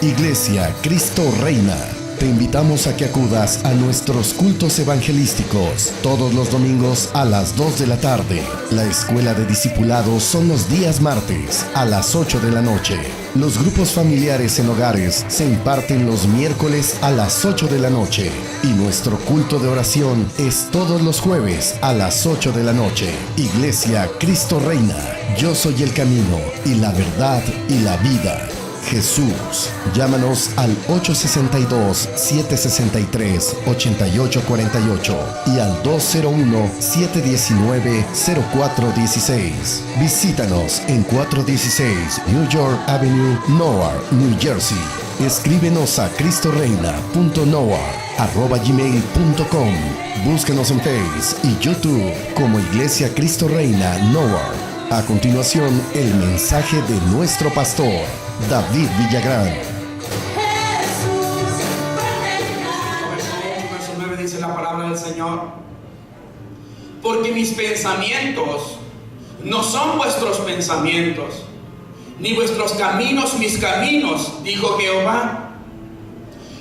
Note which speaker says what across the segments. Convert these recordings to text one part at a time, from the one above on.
Speaker 1: Iglesia Cristo Reina. Te invitamos a que acudas a nuestros cultos evangelísticos todos los domingos a las 2 de la tarde. La escuela de discipulados son los días martes a las 8 de la noche. Los grupos familiares en hogares se imparten los miércoles a las 8 de la noche. Y nuestro culto de oración es todos los jueves a las 8 de la noche. Iglesia Cristo Reina. Yo soy el camino y la verdad y la vida. Jesús. Llámanos al 862-763-8848 y al 201-719-0416. Visítanos en 416 New York Avenue, Newark, New Jersey. Escríbenos a cristoreina.newark@gmail.com. Búscanos en Facebook y YouTube como Iglesia Cristo Reina Newark. A continuación, el mensaje de nuestro pastor, David Villagrán.
Speaker 2: Verso 9 dice la palabra del Señor: porque mis pensamientos no son vuestros pensamientos, ni vuestros caminos mis caminos, dijo Jehová.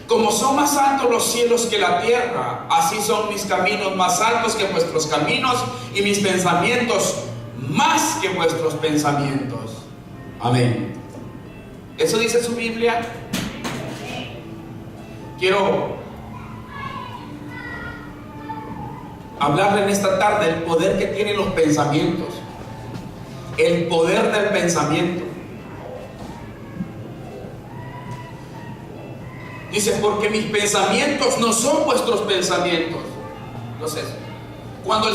Speaker 2: Como son más altos los cielos que la tierra, así son mis caminos más altos que vuestros caminos, y mis pensamientos más que vuestros pensamientos. Amén. ¿Eso dice su Biblia? Quiero hablarle en esta tarde del poder que tienen los pensamientos. El poder del pensamiento. Dice, porque mis pensamientos no son vuestros pensamientos. Entonces, cuando el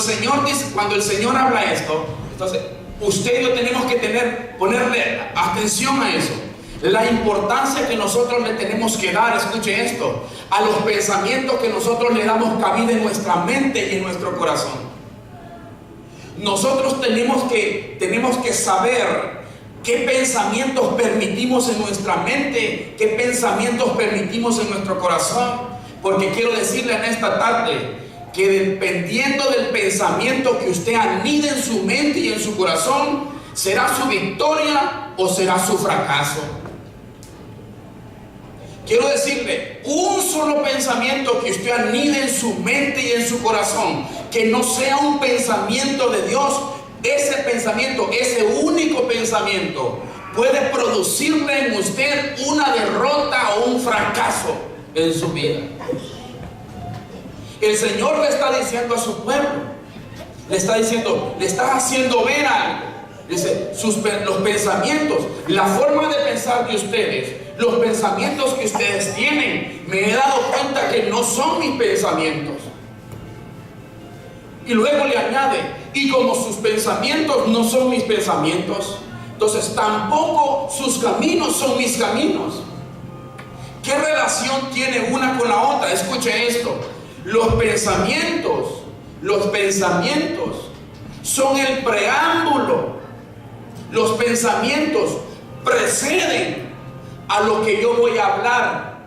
Speaker 2: Señor habla esto, entonces usted y yo tenemos que ponerle atención a eso. La importancia que nosotros le tenemos que dar, escuche esto, a los pensamientos que nosotros le damos cabida en nuestra mente y en nuestro corazón. Nosotros tenemos que saber qué pensamientos permitimos en nuestra mente, qué pensamientos permitimos en nuestro corazón, porque quiero decirle en esta tarde que dependiendo del pensamiento que usted anide en su mente y en su corazón, será su victoria o será su fracaso. Quiero decirle, un solo pensamiento que usted anide en su mente y en su corazón, que no sea un pensamiento de Dios, ese pensamiento, ese único pensamiento, puede producirle en usted una derrota o un fracaso en su vida. El Señor le está diciendo a su pueblo, le está haciendo ver algo. Dice, los pensamientos, la forma de pensar de ustedes, los pensamientos que ustedes tienen, me he dado cuenta que no son mis pensamientos. Y luego le añade, y como sus pensamientos no son mis pensamientos, entonces tampoco sus caminos son mis caminos. ¿Qué relación tiene una con la otra? Escuche esto. Los pensamientos son el preámbulo. Los pensamientos preceden a lo que yo voy a hablar.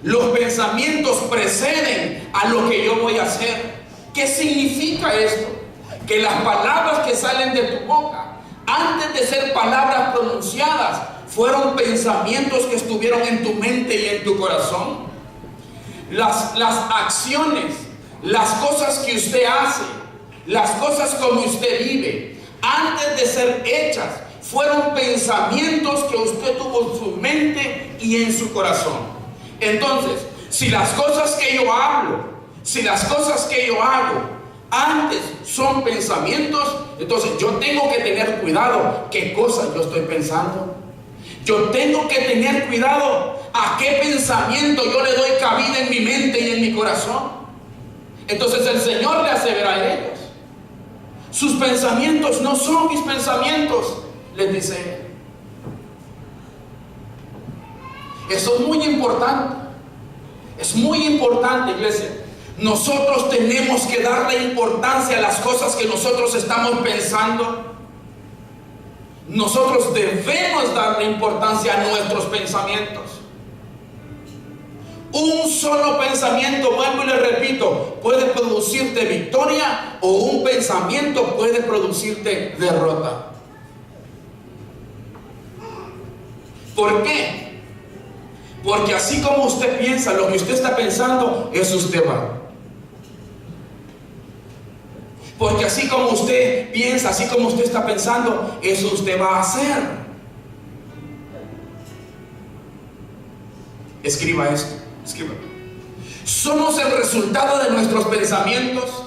Speaker 2: Los pensamientos preceden a lo que yo voy a hacer. ¿Qué significa esto? Que las palabras que salen de tu boca, antes de ser palabras pronunciadas, fueron pensamientos que estuvieron en tu mente y en tu corazón. Las acciones, las cosas que usted hace, las cosas como usted vive, antes de ser hechas, fueron pensamientos que usted tuvo en su mente y en su corazón. Entonces, si las cosas que yo hablo, si las cosas que yo hago antes son pensamientos, entonces yo tengo que tener cuidado qué cosas yo estoy pensando. Yo tengo que tener cuidado a qué pensamiento yo le doy cabida en mi mente y en mi corazón. Entonces el Señor le hace ver a ellos, sus pensamientos no son mis pensamientos, les dice. Eso es muy importante. Es muy importante, iglesia. Nosotros tenemos que darle importancia a las cosas que nosotros estamos pensando. Nosotros debemos darle importancia a nuestros pensamientos. Un solo pensamiento, vuelvo y le repito, puede producirte victoria, o un pensamiento puede producirte derrota. ¿Por qué? Porque así como usted piensa, lo que usted está pensando, eso usted va. Porque así como usted piensa, así como usted está pensando, eso usted va a hacer. Escriba esto, escriba. Somos el resultado de nuestros pensamientos.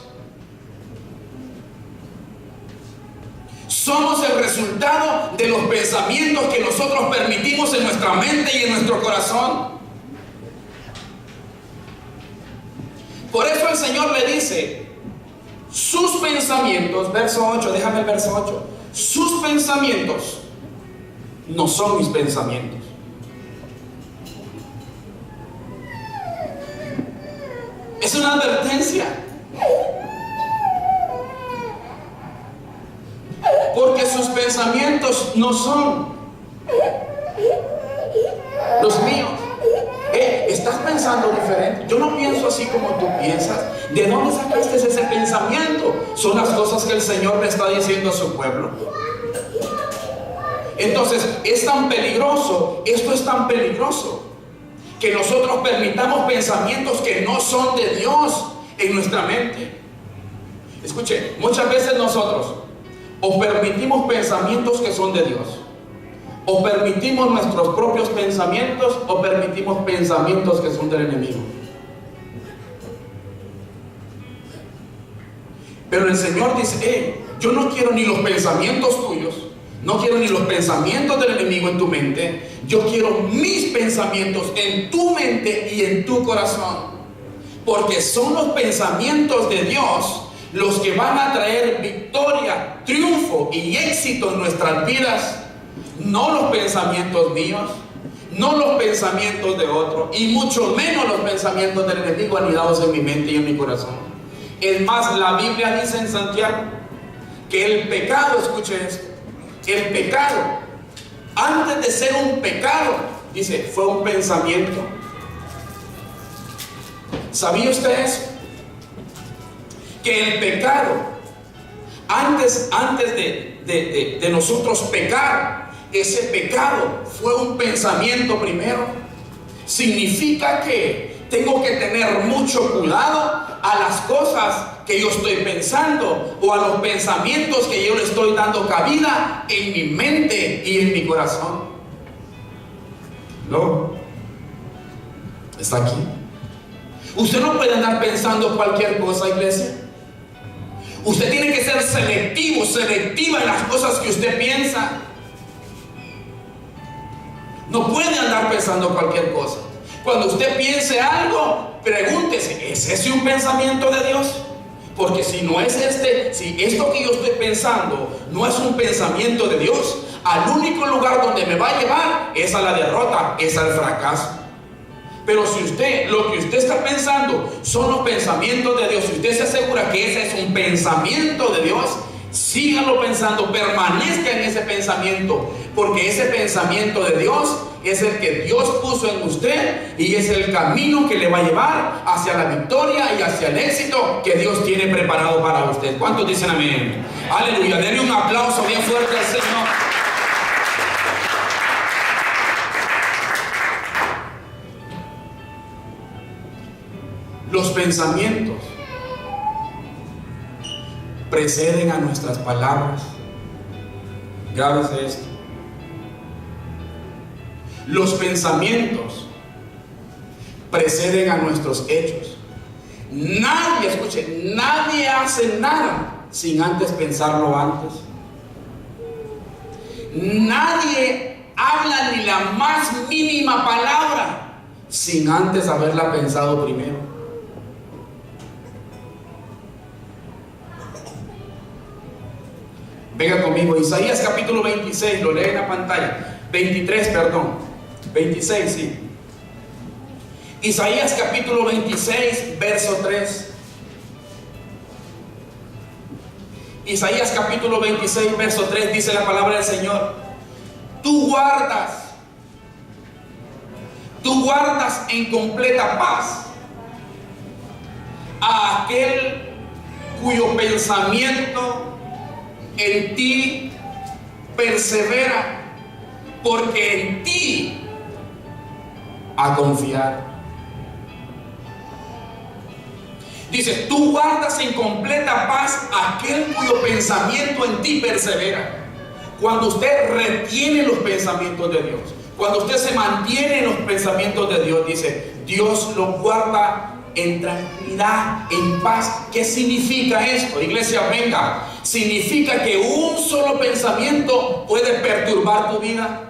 Speaker 2: Somos el resultado de los pensamientos que nosotros permitimos en nuestra mente y en nuestro corazón. Por eso el Señor le dice, sus pensamientos, verso 8, déjame el verso 8, sus pensamientos no son mis pensamientos. Es una advertencia. Porque sus pensamientos no son los míos. Estás pensando diferente. Yo no pienso así como tú piensas. ¿De dónde sacaste ese pensamiento? Son las cosas que el Señor le está diciendo a su pueblo. Entonces, es tan peligroso, esto es tan peligroso, que nosotros permitamos pensamientos que no son de Dios en nuestra mente. Escuche, muchas veces nosotros o permitimos pensamientos que son de Dios, o permitimos nuestros propios pensamientos, o permitimos pensamientos que son del enemigo. Pero el Señor dice, yo no quiero ni los pensamientos tuyos, no quiero ni los pensamientos del enemigo en tu mente, yo quiero mis pensamientos en tu mente y en tu corazón, porque son los pensamientos de Dios los que van a traer victoria, triunfo y éxito en nuestras vidas, no los pensamientos míos, no los pensamientos de otro, y mucho menos los pensamientos del enemigo anidados en mi mente y en mi corazón. Es más, la Biblia dice en Santiago que el pecado, escuche esto, el pecado, antes de ser un pecado, dice, fue un pensamiento. ¿Sabía usted eso? Que el pecado, antes de nosotros pecar, ese pecado fue un pensamiento primero. Significa que tengo que tener mucho cuidado a las cosas que yo estoy pensando, o a los pensamientos que yo le estoy dando cabida en mi mente y en mi corazón. ¿No? ¿Está aquí? Usted no puede andar pensando cualquier cosa, iglesia. Usted tiene que ser selectivo, selectiva en las cosas que usted piensa. No puede andar pensando cualquier cosa. Cuando usted piense algo, pregúntese, ¿es ese un pensamiento de Dios? Porque si no es si esto que yo estoy pensando no es un pensamiento de Dios, al único lugar donde me va a llevar es a la derrota, es al fracaso. Pero si lo que usted está pensando son los pensamientos de Dios, si usted se asegura que ese es un pensamiento de Dios, sígalo pensando, permanezca en ese pensamiento, porque ese pensamiento de Dios es el que Dios puso en usted y es el camino que le va a llevar hacia la victoria y hacia el éxito que Dios tiene preparado para usted. ¿Cuántos dicen amén? Aleluya, denle un aplauso bien fuerte al Señor. Los pensamientos preceden a nuestras palabras. Grábese esto. Los pensamientos preceden a nuestros hechos. Nadie, escuche, nadie hace nada sin antes pensarlo antes. Nadie habla ni la más mínima palabra sin antes haberla pensado primero. Venga conmigo, Isaías capítulo 26, lo lee en la pantalla. 26, sí. Isaías capítulo 26, verso 3. Isaías capítulo 26, verso 3 dice la palabra del Señor: tú guardas en completa paz a aquel cuyo pensamiento en ti persevera, porque en ti a confiar. Dice, tú guardas en completa paz aquel cuyo pensamiento en ti persevera. Cuando usted retiene los pensamientos de Dios, cuando usted se mantiene en los pensamientos de Dios, dice, Dios lo guarda en tranquilidad, en paz. ¿Qué significa esto, iglesia? Venga, significa que un solo pensamiento puede perturbar tu vida,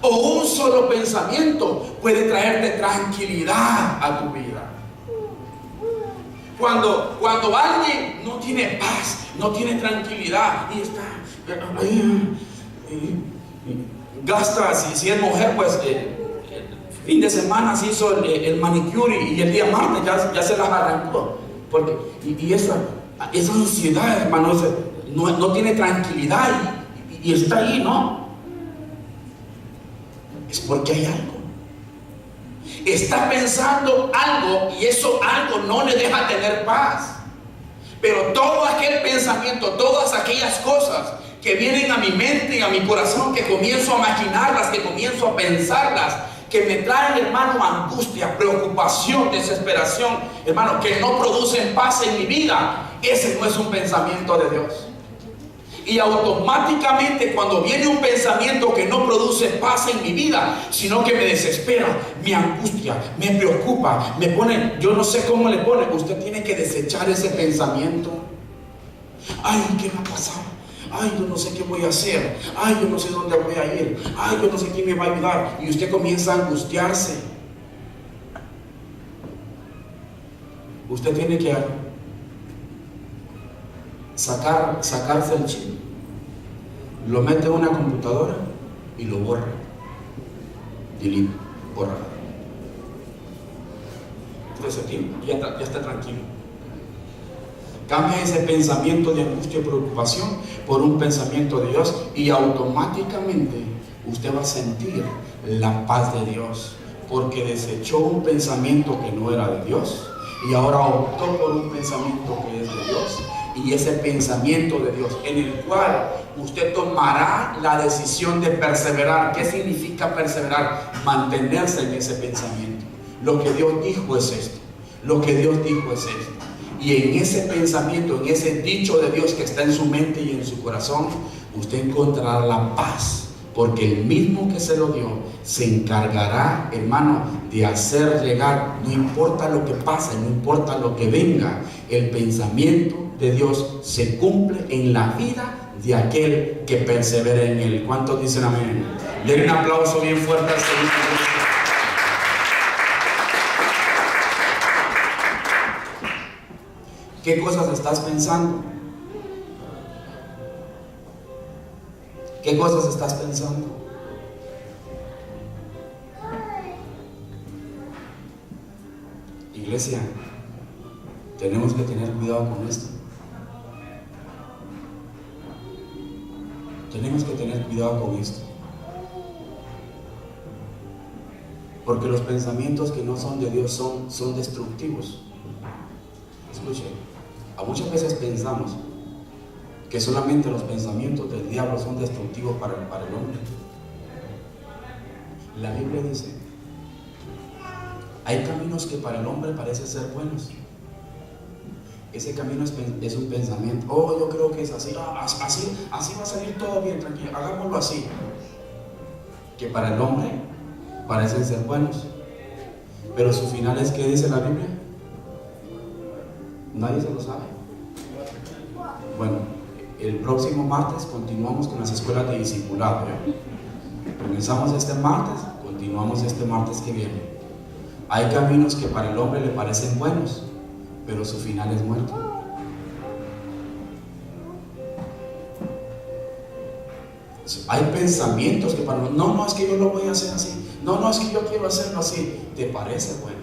Speaker 2: o un solo pensamiento puede traerte tranquilidad a tu vida. Cuando alguien no tiene paz, no tiene tranquilidad y está gasta, si es mujer, pues fin de semana se hizo el manicure y el día martes ya se las arrancó, porque y esa ansiedad, hermano, no tiene tranquilidad y está ahí, ¿no? Es porque hay algo. Está pensando algo y eso algo no le deja tener paz. Pero todo aquel pensamiento, todas aquellas cosas que vienen a mi mente y a mi corazón, que comienzo a maquinarlas, que comienzo a pensarlas, que me traen, hermano, angustia, preocupación, desesperación, hermano, que no producen paz en mi vida, ese no es un pensamiento de Dios. Y automáticamente cuando viene un pensamiento que no produce paz en mi vida, sino que me desespera, me angustia, me preocupa, me pone, yo no sé cómo le pone, usted tiene que desechar ese pensamiento. Ay, ¿qué me ha pasado? Ay, yo no sé qué voy a hacer. Ay, yo no sé dónde voy a ir. Ay, yo no sé quién me va a ayudar. Y usted comienza a angustiarse. Usted tiene que sacarse el chip, lo mete en una computadora y lo borra. Delete, borra. Entonces aquí ya está tranquilo. Cambia ese pensamiento de angustia y preocupación por un pensamiento de Dios y automáticamente usted va a sentir la paz de Dios, porque desechó un pensamiento que no era de Dios y ahora optó por un pensamiento que es de Dios. Y ese pensamiento de Dios en el cual usted tomará la decisión de perseverar. ¿Qué significa perseverar? Mantenerse en ese pensamiento. Lo que Dios dijo es esto. Lo que Dios dijo es esto. Y en ese pensamiento, en ese dicho de Dios que está en su mente y en su corazón, usted encontrará la paz, porque el mismo que se lo dio se encargará, hermano, de hacer llegar, no importa lo que pase, no importa lo que venga, el pensamiento de Dios se cumple en la vida de aquel que persevera en él. ¿Cuántos dicen amén? Den un aplauso bien fuerte al Señor. ¿Qué cosas estás pensando? ¿Qué cosas estás pensando? Iglesia, tenemos que tener cuidado con esto. Tenemos que tener cuidado con esto. Porque los pensamientos que no son de Dios son destructivos. Escuche, muchas veces pensamos que solamente los pensamientos del diablo son destructivos para el hombre. La Biblia dice, hay caminos que para el hombre parecen ser buenos. Ese camino es un pensamiento. Oh, yo creo que es así. Así va a salir todo bien, tranquilo. Hagámoslo así. Que para el hombre parecen ser buenos. Pero su final es, ¿qué dice la Biblia? Nadie se lo sabe. Bueno, el próximo martes continuamos con las escuelas de discipulado. Comenzamos este martes, continuamos este martes que viene. Hay caminos que para el hombre le parecen buenos, pero su final es muerto. Hay pensamientos que para no es que yo lo voy a hacer así, no es que yo quiero hacerlo así. Te parece bueno,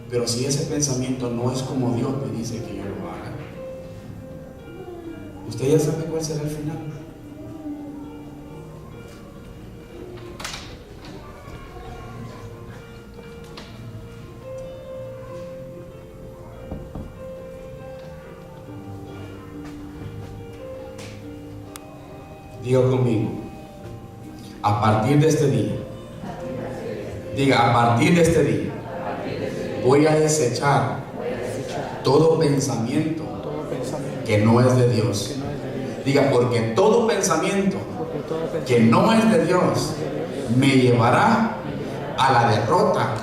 Speaker 2: pero si ese pensamiento no es como Dios me dice que yo lo haga, usted ya sabe cuál será el final. Diga conmigo, A partir de este día, diga, a partir de este día, voy a desechar todo pensamiento que no es de Dios. Diga, porque todo pensamiento que no es de Dios me llevará a la derrota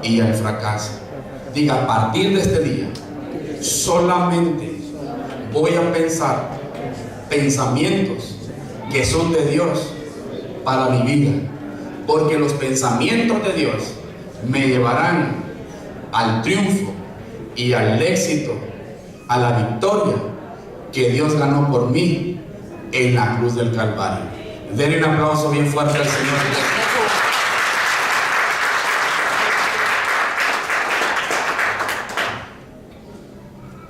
Speaker 2: y al fracaso. Diga, a partir de este día, solamente voy a pensar pensamientos que son de Dios para mi vida, porque los pensamientos de Dios me llevarán al triunfo y al éxito, a la victoria que Dios ganó por mí en la cruz del Calvario. Denle un aplauso bien fuerte al Señor.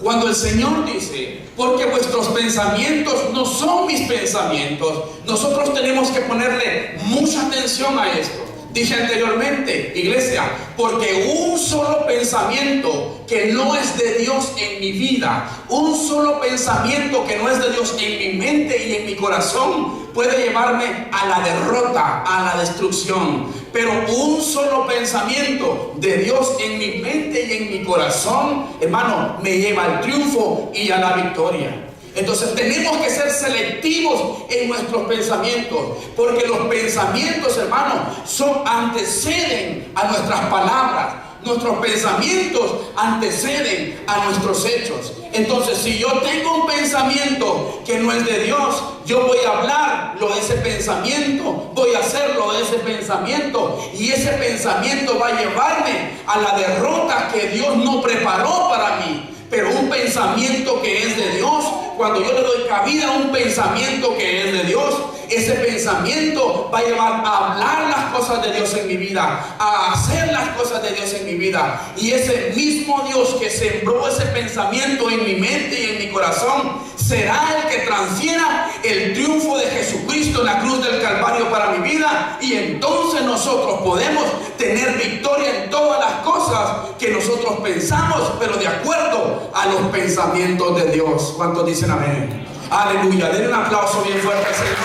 Speaker 2: Cuando el Señor dice, porque vuestros pensamientos no son mis pensamientos, nosotros tenemos que ponerle mucha atención a esto. Dije anteriormente, iglesia, porque un solo pensamiento que no es de Dios en mi vida, un solo pensamiento que no es de Dios en mi mente y en mi corazón, puede llevarme a la derrota, a la destrucción. Pero un solo pensamiento de Dios en mi mente y en mi corazón, hermano, me lleva al triunfo y a la victoria. Entonces tenemos que ser selectivos en nuestros pensamientos, porque los pensamientos, hermanos, anteceden a nuestras palabras. Nuestros pensamientos anteceden a nuestros hechos. Entonces, si yo tengo un pensamiento que no es de Dios, yo voy a hablar lo de ese pensamiento, voy a hacer lo de ese pensamiento, y ese pensamiento va a llevarme a la derrota que Dios no preparó para mí. Pero un pensamiento que es de Dios, cuando yo le doy cabida a un pensamiento que es de Dios, ese pensamiento va a llevar a hablar las cosas de Dios en mi vida, a hacer las cosas de Dios en mi vida. Y ese mismo Dios que sembró ese pensamiento en mi mente y en mi corazón, será el que transfiera el triunfo de Jesucristo en la cruz del Calvario para mi vida. Y entonces nosotros podemos tener victoria en todas las cosas que nosotros pensamos, pero de acuerdo a los pensamientos de Dios. ¿Cuántos dicen amén? Aleluya. Denle un aplauso bien fuerte al Señor.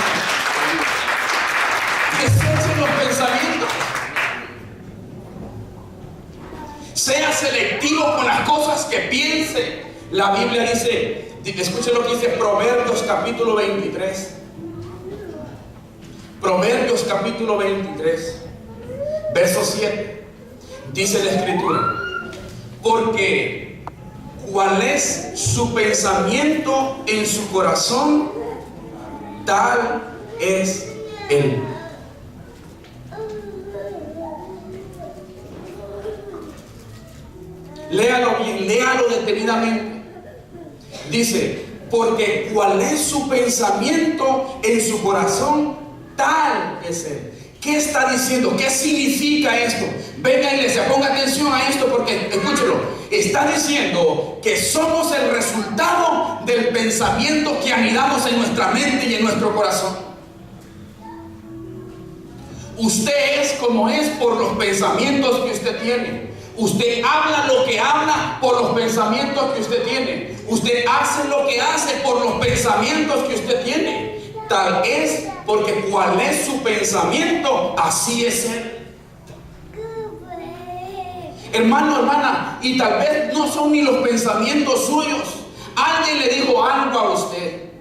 Speaker 2: Desechen los pensamientos. Sea selectivo con las cosas que piense. La Biblia dice, escuchen lo que dice Proverbios capítulo 23. Proverbios capítulo 23, verso 7. Dice la Escritura: porque cuál es su pensamiento en su corazón, tal es él. Léalo bien, léalo detenidamente. Dice, porque cuál es su pensamiento en su corazón, tal es él. ¿Qué está diciendo? ¿Qué significa esto? Venga, iglesia, ponga atención a esto, porque escúchelo. Está diciendo que somos el resultado del pensamiento que anidamos en nuestra mente y en nuestro corazón. Usted es como es por los pensamientos que usted tiene. Usted habla lo que habla por los pensamientos que usted tiene. Usted hace lo que hace por los pensamientos que usted tiene. Tal es porque cuál es su pensamiento, así es él. Hermano, hermana, y tal vez no son ni los pensamientos suyos. Alguien le dijo algo a usted.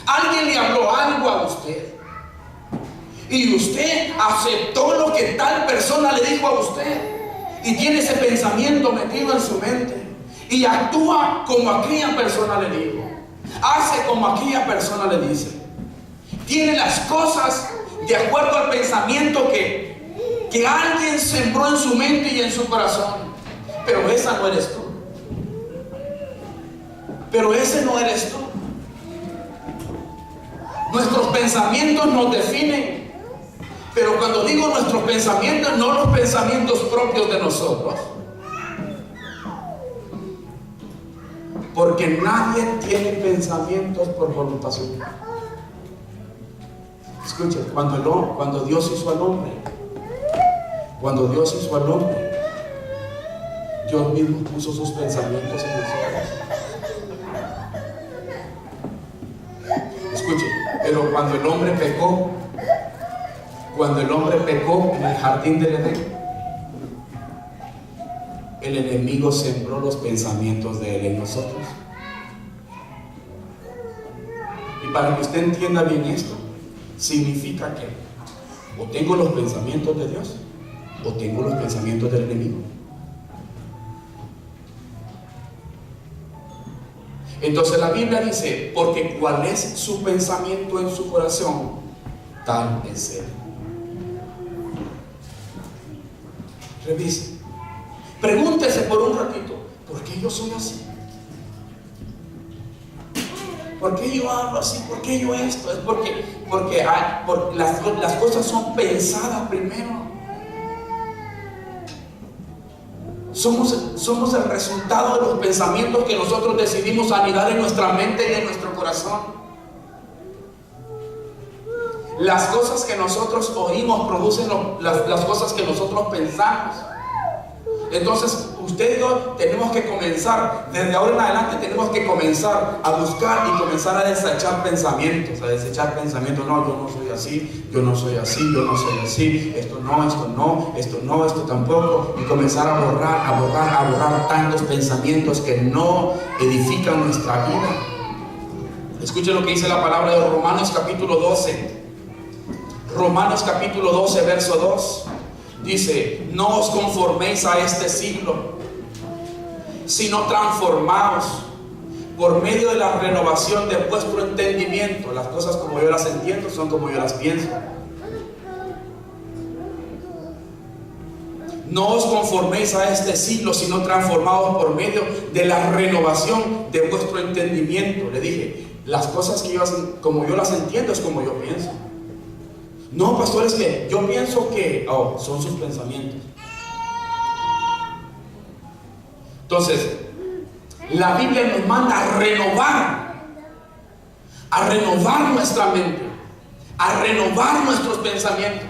Speaker 2: Alguien le habló algo a usted. Y usted aceptó lo que tal persona le dijo a usted. Y tiene ese pensamiento metido en su mente. Y actúa como aquella persona le dijo. Hace como aquella persona le dice. Tiene las cosas de acuerdo al pensamiento que alguien sembró en su mente y en su corazón. Pero esa no eres tú. Pero ese no eres tú. Nuestros pensamientos nos definen. Pero cuando digo nuestros pensamientos, no los pensamientos propios de nosotros. Porque nadie tiene pensamientos por voluntad suya. Escuchen, cuando Dios hizo al hombre, Dios mismo puso sus pensamientos en nosotros. Escuchen, pero cuando el hombre pecó, Cuando el hombre pecó en el jardín del Edén, el enemigo sembró los pensamientos de él en nosotros. Y para que usted entienda bien esto, significa que o tengo los pensamientos de Dios o tengo los pensamientos del enemigo. Entonces la Biblia dice, porque cuál es su pensamiento en su corazón, tal es él. Revise. Pregúntese por un ratito, ¿por qué yo soy así? ¿Por qué yo hablo así? ¿Por qué yo esto? Es porque las cosas son pensadas primero. Somos el resultado de los pensamientos que nosotros decidimos anidar en nuestra mente y en nuestro corazón. Las cosas que nosotros oímos producen las cosas que nosotros pensamos. Entonces usted y yo tenemos que comenzar, desde ahora en adelante tenemos que comenzar a buscar y comenzar a desechar pensamientos. No, yo no soy así, yo no soy así, yo no soy así, esto no, esto tampoco. Y comenzar a borrar tantos pensamientos que no edifican nuestra vida. Escuchen lo que dice la palabra de Romanos capítulo 12. Romanos capítulo 12, verso 2. Dice, no os conforméis a este siglo, sino transformaos por medio de la renovación de vuestro entendimiento. Las cosas como yo las entiendo son como yo las pienso. No os conforméis a este siglo, sino transformaos por medio de la renovación de vuestro entendimiento. Le dije, las cosas que como yo las entiendo es como yo pienso. No, pastor, es que yo pienso que son sus pensamientos. Entonces, la Biblia nos manda a renovar nuestra mente, a renovar nuestros pensamientos.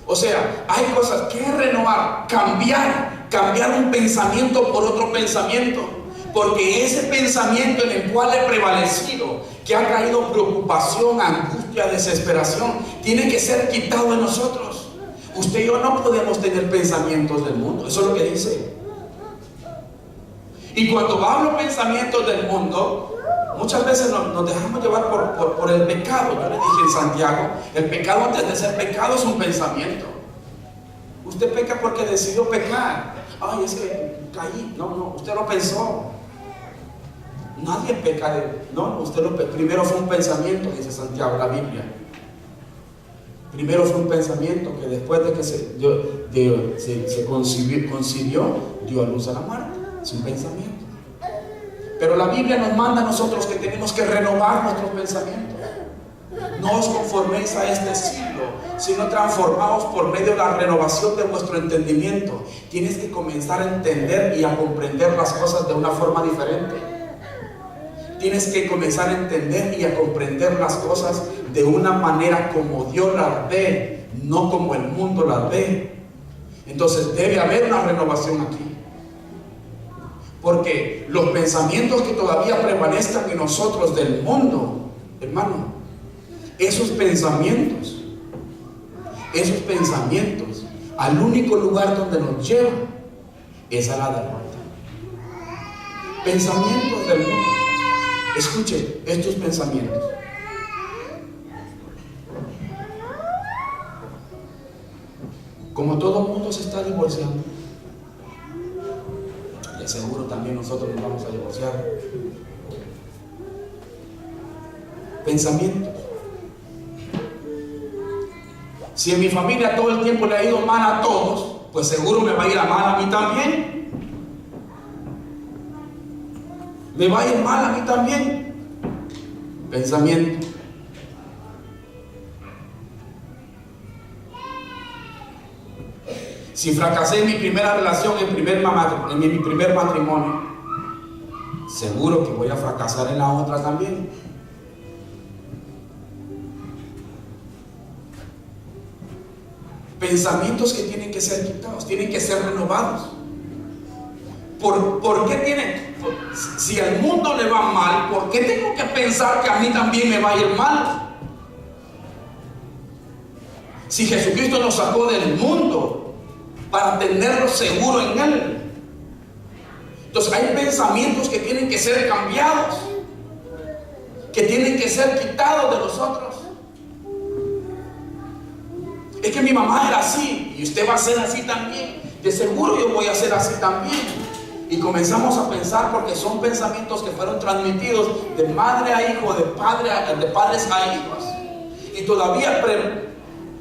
Speaker 2: O sea, hay cosas que renovar, cambiar un pensamiento por otro pensamiento, porque ese pensamiento en el cual he prevalecido, que ha traído preocupación, angustia, desesperación, tiene que ser quitado de nosotros. Usted y yo no podemos tener pensamientos del mundo, eso es lo que dice. Y cuando hablo pensamientos del mundo, muchas veces nos dejamos llevar por el pecado. Yo le dije en Santiago, el pecado antes de ser pecado es un pensamiento. Usted peca porque decidió pecar. Ay, es que caí. No, usted lo pensó. Nadie peca primero fue un pensamiento, dice Santiago, la Biblia. Primero fue un pensamiento que después de que se concibió, dio a luz a la muerte. Es un pensamiento. Pero la Biblia nos manda a nosotros que tenemos que renovar nuestros pensamientos. No os conforméis a este siglo, sino transformaos por medio de la renovación de vuestro entendimiento. Tienes que comenzar a entender y a comprender las cosas de una forma diferente. Tienes que comenzar a entender y a comprender las cosas de una manera como Dios las ve, no como el mundo las ve. Entonces debe haber una renovación aquí. Porque los pensamientos que todavía prevalezcan en nosotros del mundo, hermano, esos pensamientos, al único lugar donde nos llevan es a la derrota. Pensamientos del mundo. Escuchen estos pensamientos. Como todo el mundo se está divorciando, de seguro también nosotros nos vamos a divorciar. Pensamientos. Si en mi familia todo el tiempo le ha ido mal a todos, pues seguro me va a ir mal a mí también. Me va a ir mal a mí también. Pensamiento. Si fracasé en mi primera relación, en mi primer matrimonio, seguro que voy a fracasar en la otra también. Pensamientos que tienen que ser quitados, tienen que ser renovados. ¿Por qué tienen? Si al mundo le va mal, ¿por qué tengo que pensar que a mí también me va a ir mal? Si Jesucristo nos sacó del mundo para tenerlo seguro en Él. Entonces hay pensamientos que tienen que ser cambiados, que tienen que ser quitados de nosotros. Es que mi mamá era así y usted va a ser así también. De seguro yo voy a ser así también. Y comenzamos a pensar, porque son pensamientos que fueron transmitidos de madre a hijo, de padres a hijos. Y todavía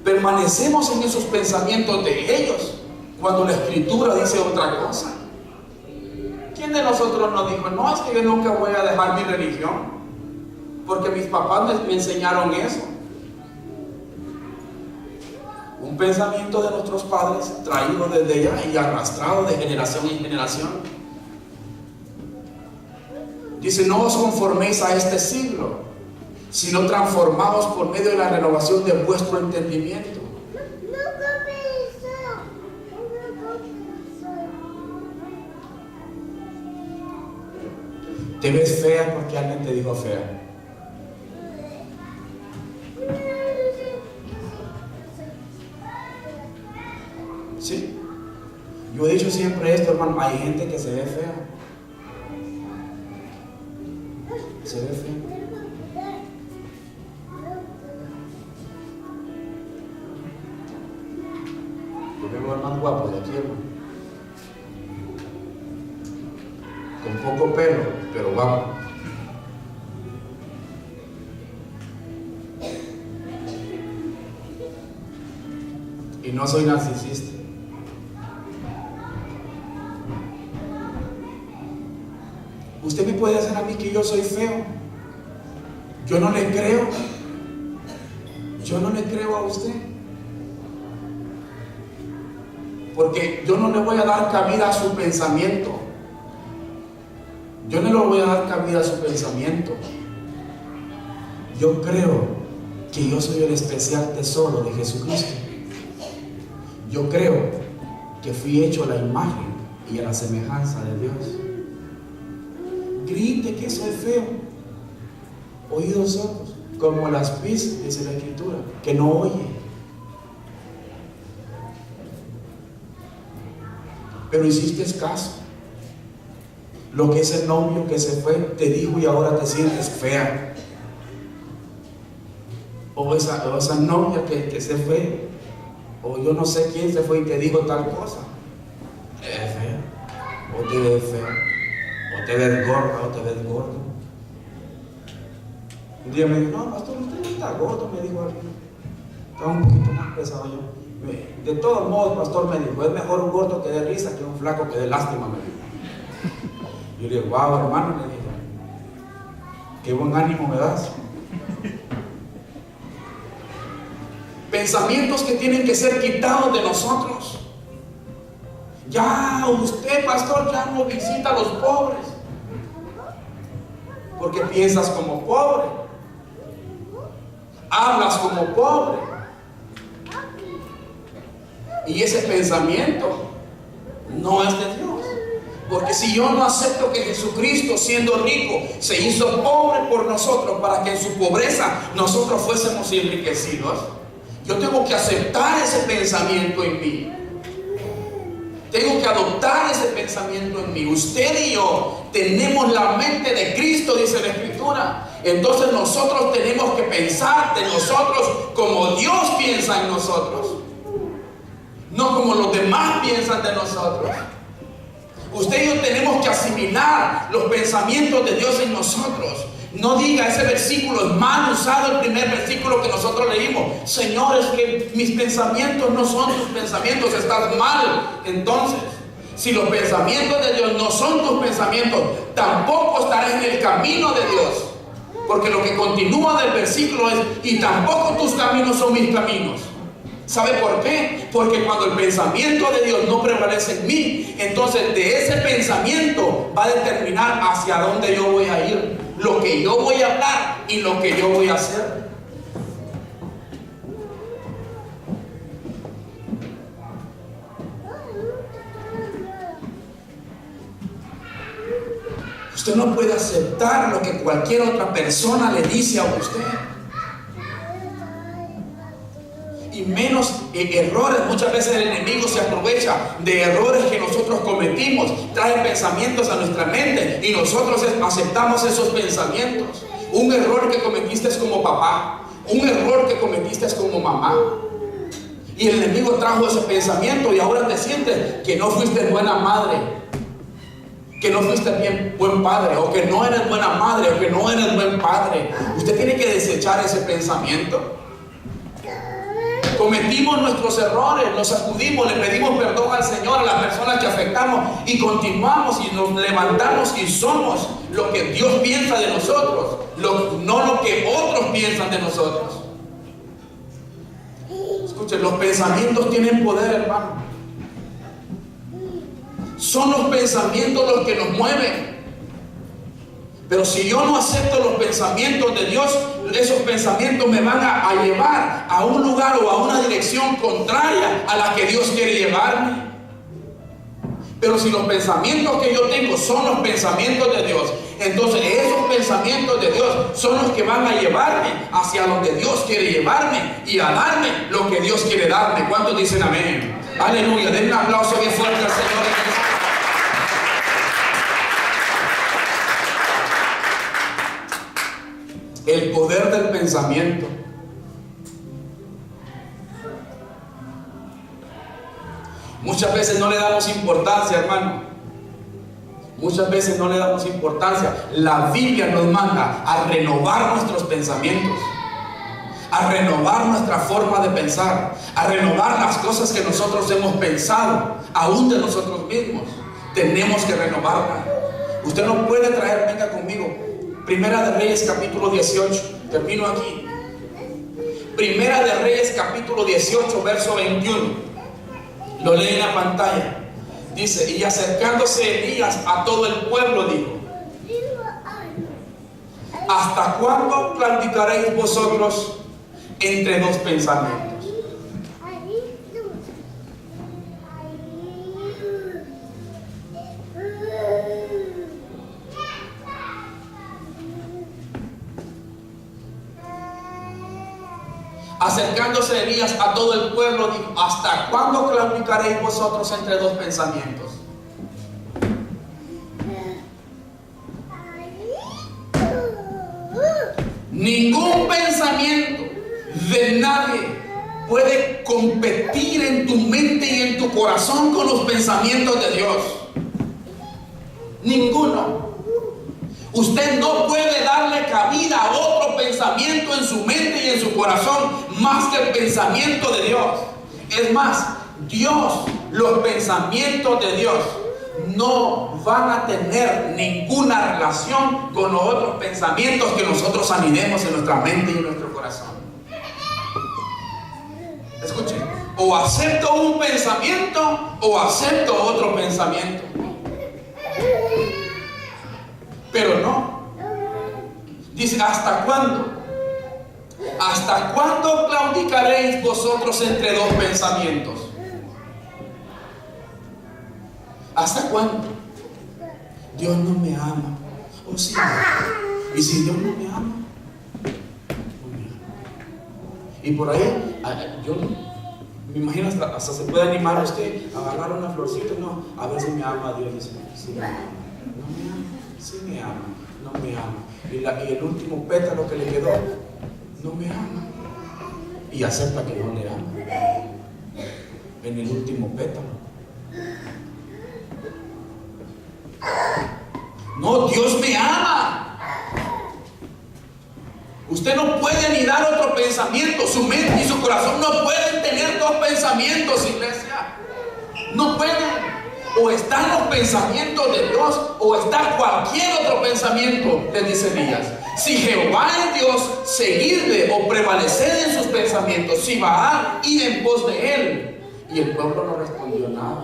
Speaker 2: permanecemos en esos pensamientos de ellos, cuando la Escritura dice otra cosa. ¿Quién de nosotros nos dijo, no, es que yo nunca voy a dejar mi religión, porque mis papás me enseñaron eso? Un pensamiento de nuestros padres traído desde allá y arrastrado de generación en generación. Dice, no os conforméis a este siglo, sino transformados por medio de la renovación de vuestro entendimiento. ¿Te ves fea porque alguien te dijo fea? ¿Sí? Yo he dicho siempre esto, hermano, hay gente que se ve fea. Se ve fea. Yo me veo el más guapo de aquí, hermano. Con poco pelo, pero guapo. Y no soy narcisista. Usted me puede hacer a mí que yo soy feo. Yo no le creo. Yo no le creo a usted. Porque yo no le voy a dar cabida a su pensamiento. Yo no le voy a dar cabida a su pensamiento. Yo creo que yo soy el especial tesoro de Jesucristo. Yo creo que fui hecho a la imagen y a la semejanza de Dios. Grite que soy feo, oídos sordos, como las pis, dice la Escritura, que no oye. Pero hiciste caso. Lo que ese novio que se fue te dijo y ahora te sientes fea. O esa novia que se fue, o yo no sé quién se fue y te dijo tal cosa. Te ves fea, o te ves fea, o te ves gorda, o te ves gordo. Un día me dijo, no, pastor, usted no está gordo, me dijo alguien. Estaba un poquito más pesado yo. De todos modos, pastor, me dijo, es mejor un gordo que dé risa que un flaco que dé lástima, me dijo. Yo le digo, wow, hermano, le dije, qué buen ánimo me das. Pensamientos que tienen que ser quitados de nosotros. Ya usted, pastor, ya no visita a los pobres, porque piensas como pobre, hablas como pobre, y ese pensamiento no es de Dios. Porque si yo no acepto que Jesucristo, siendo rico, se hizo pobre por nosotros para que en su pobreza nosotros fuésemos enriquecidos, yo tengo que aceptar ese pensamiento en mí. Tengo que adoptar ese pensamiento en mí. Usted y yo tenemos la mente de Cristo, dice la Escritura. Entonces nosotros tenemos que pensar de nosotros como Dios piensa en nosotros, no como los demás piensan de nosotros. Usted y yo tenemos que asimilar los pensamientos de Dios en nosotros. No diga, ese versículo es mal usado, el primer versículo que nosotros leímos. Señor, es que mis pensamientos no son tus pensamientos, estás mal. Entonces, si los pensamientos de Dios no son tus pensamientos, tampoco estarás en el camino de Dios. Porque lo que continúa del versículo es, y tampoco tus caminos son mis caminos. ¿Sabe por qué? Porque cuando el pensamiento de Dios no prevalece en mí, entonces de ese pensamiento va a determinar hacia dónde yo voy a ir, lo que yo voy a hablar y lo que yo voy a hacer. Usted no puede aceptar lo que cualquier otra persona le dice a usted. y menos errores. Muchas veces el enemigo se aprovecha de errores que nosotros cometimos, trae pensamientos a nuestra mente y nosotros aceptamos esos pensamientos. Un error que cometiste como papá, un error que cometiste como mamá, y el enemigo trajo ese pensamiento y ahora te sientes que no fuiste buena madre, que no fuiste buen padre, o que no eres buena madre, o que no eres buen padre. Usted tiene que desechar ese pensamiento. Cometimos nuestros errores, nos sacudimos, le pedimos perdón al Señor, a las personas que afectamos, y continuamos y nos levantamos y somos lo que Dios piensa de nosotros, no lo que otros piensan de nosotros. Escuchen, los pensamientos tienen poder, hermano. Son los pensamientos los que nos mueven. Pero si yo no acepto los pensamientos de Dios, esos pensamientos me van a llevar a un lugar o a una dirección contraria a la que Dios quiere llevarme. Pero si los pensamientos que yo tengo son los pensamientos de Dios, entonces esos pensamientos de Dios son los que van a llevarme hacia donde Dios quiere llevarme y a darme lo que Dios quiere darme. ¿Cuántos dicen amén? Aleluya. Den un aplauso bien fuerte al Señor. El poder del pensamiento. Muchas veces no le damos importancia, hermano. Muchas veces no le damos importancia. La Biblia nos manda a renovar nuestros pensamientos, a renovar nuestra forma de pensar, a renovar las cosas que nosotros hemos pensado, aún de nosotros mismos. Tenemos que renovarla. Usted no puede traer, venga conmigo, Primera de Reyes capítulo 18, termino aquí. Primera de Reyes capítulo 18 verso 21. Lo lee en la pantalla. Dice: y acercándose Elías a todo el pueblo dijo: ¿hasta cuándo claudicaréis vosotros entre dos pensamientos? Acercándose Elías a todo el pueblo dijo: ¿hasta cuándo claudicaréis vosotros entre dos pensamientos? Ningún pensamiento de nadie puede competir en tu mente y en tu corazón con los pensamientos de Dios. Ninguno. Usted no puede darle cabida a otro pensamiento en su mente y en su corazón más que el pensamiento de Dios. Es más, Dios, los pensamientos de Dios no van a tener ninguna relación con los otros pensamientos que nosotros anidemos en nuestra mente y en nuestro corazón. Escuchen, o acepto un pensamiento o acepto otro pensamiento. Pero no. Dice: ¿hasta cuándo? ¿Hasta cuándo claudicaréis vosotros entre dos pensamientos? ¿Hasta cuándo? Dios no me ama. ¿O sí? Y si Dios no me ama, y por ahí yo me imagino hasta se puede animar a usted a agarrar una florcita. No, a ver si me ama Dios. Dice: sí me ama. No me ama. Sí me ama, no me ama. Y el último pétalo que le quedó, no me ama. Y acepta que no le ama. En el último pétalo. No, Dios me ama. Usted no puede ni dar otro pensamiento. Su mente y su corazón no pueden tener dos pensamientos, iglesia. No pueden. O están los pensamientos de Dios o está cualquier otro pensamiento, le dice Elías. Si Jehová es Dios, seguidle o prevalecer en sus pensamientos. Si Baal, ir en pos de él. Y el pueblo no respondió nada.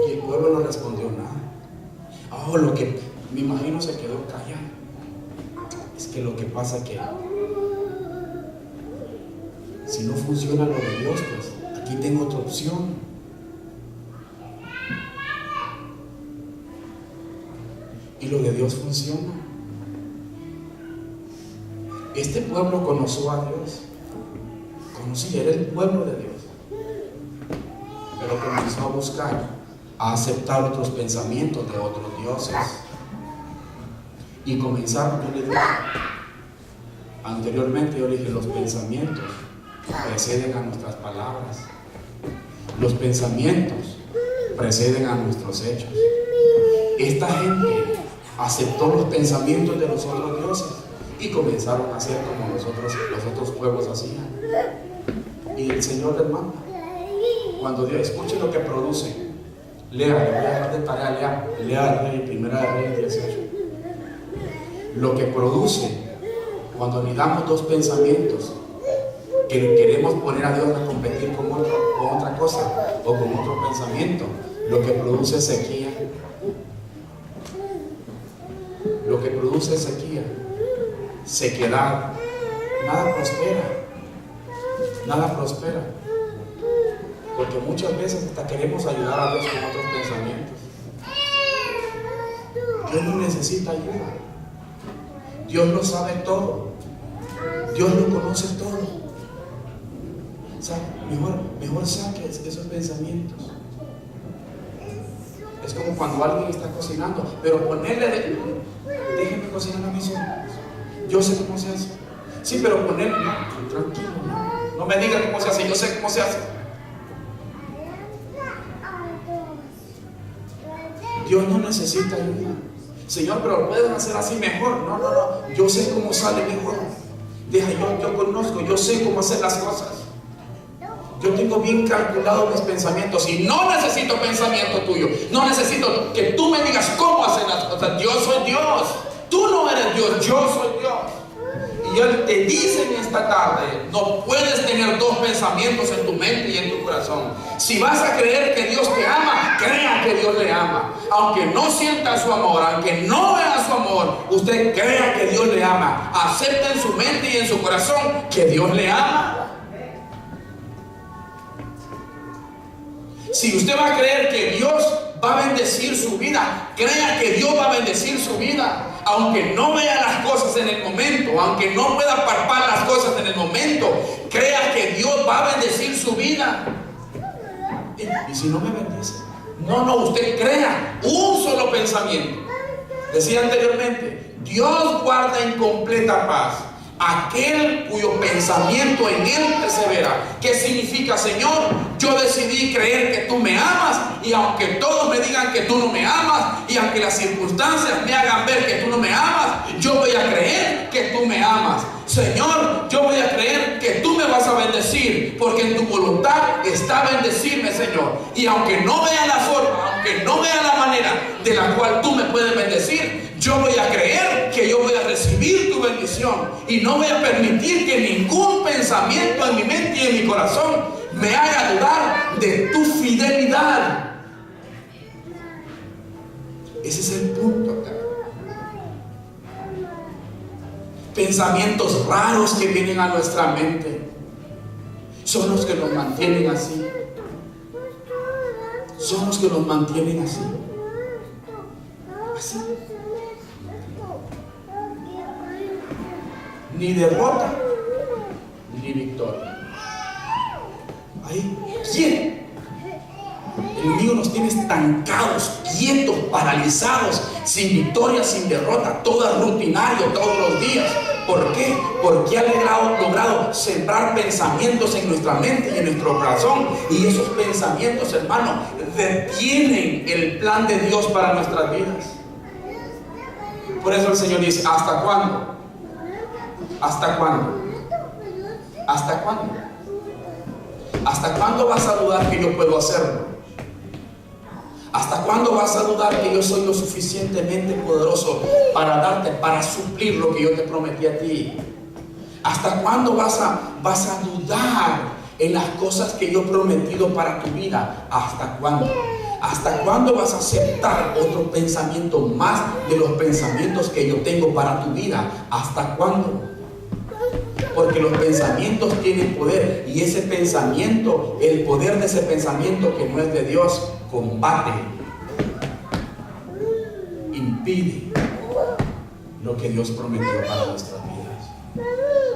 Speaker 2: Y el pueblo no respondió nada. Oh, lo que me imagino se quedó callado. Es que lo que pasa es que si no funciona lo de Dios, pues aquí tengo otra opción. Y lo de Dios funciona. Este pueblo conoció a Dios. Era el pueblo de Dios. Pero comenzó a buscar, a aceptar otros pensamientos de otros dioses. Y comenzaron, yo le dije, anteriormente yo le dije, los pensamientos preceden a nuestras palabras. Los pensamientos preceden a nuestros hechos. Esta gente aceptó los pensamientos de los otros dioses y comenzaron a hacer como los otros pueblos hacían. Y el Señor les manda. Cuando Dios escuche lo que produce, lea, le voy a dejar de tarea, lea el Primera de Reyes 18. Lo que produce cuando unidamos dos pensamientos que queremos poner a Dios a competir con otra cosa o con otro pensamiento, lo que produce es sequía. Lo que produce es sequía, sequedad. Nada prospera. Porque muchas veces hasta queremos ayudar a Dios con otros pensamientos. Dios no necesita ayuda. Dios lo sabe todo. Dios lo conoce todo. ¿Sabe? Mejor saque esos pensamientos. Es como cuando alguien está cocinando, pero déjenme cocinar a mis ojos. Yo sé cómo se hace. Sí, pero tranquilo, no me diga cómo se hace, yo sé cómo se hace. Dios no necesita ayuda. Señor, pero lo pueden hacer así mejor. No, yo sé cómo sale mejor. Yo conozco, yo sé cómo hacer las cosas. Yo tengo bien calculado mis pensamientos y no necesito pensamiento tuyo. No necesito que tú me digas cómo hacer las cosas. Yo soy Dios. Tú no eres Dios, yo soy Dios. Y Él te dice en esta tarde, no puedes tener dos pensamientos en tu mente y en tu corazón. Si vas a creer que Dios te ama, crea que Dios le ama. Aunque no sienta su amor, aunque no vea su amor, usted crea que Dios le ama. Acepta en su mente y en su corazón que Dios le ama. Si usted va a creer que Dios va a bendecir su vida, crea que Dios va a bendecir su vida. Aunque no vea las cosas en el momento, aunque no pueda palpar las cosas en el momento, crea que Dios va a bendecir su vida. Y si no me bendice, no, usted crea un solo pensamiento. Decía anteriormente, Dios guarda en completa paz aquel cuyo pensamiento en Él persevera. ¿Qué significa, Señor? Yo decidí creer que tú me amas, y aunque todos me digan que tú no me amas, y aunque las circunstancias me hagan ver que tú no me amas, yo voy a creer que tú me amas. Señor, yo voy a creer que tú me vas a bendecir, porque en tu voluntad está bendecirme, Señor. Y aunque no vea la forma, aunque no vea la manera de la cual tú me puedes bendecir, yo voy a creer que yo voy a recibir tu bendición. Y no voy a permitir que ningún pensamiento en mi mente y en mi corazón me haga dudar de tu fidelidad. Ese es el punto acá. Pensamientos raros que vienen a nuestra mente son los que nos mantienen así. Son los que nos mantienen así. Así. Ni derrota, ni victoria. Ahí, ¿quién? El enemigo nos tiene estancados, quietos, paralizados, sin victoria, sin derrota, todo rutinario, todos los días. ¿Por qué? Porque ha logrado sembrar pensamientos en nuestra mente y en nuestro corazón. Y esos pensamientos, hermano, detienen el plan de Dios para nuestras vidas. Por eso el Señor dice, ¿hasta cuándo? ¿Hasta cuándo? ¿Hasta cuándo? ¿Hasta cuándo vas a dudar que yo puedo hacerlo? ¿Hasta cuándo vas a dudar que yo soy lo suficientemente poderoso para suplir lo que yo te prometí a ti? ¿Hasta cuándo vas a dudar en las cosas que yo he prometido para tu vida? ¿Hasta cuándo? ¿Hasta cuándo vas a aceptar otro pensamiento más de los pensamientos que yo tengo para tu vida? ¿Hasta cuándo? Porque los pensamientos tienen poder, y ese pensamiento, el poder de ese pensamiento que no es de Dios, combate, impide lo que Dios prometió para nuestra vida.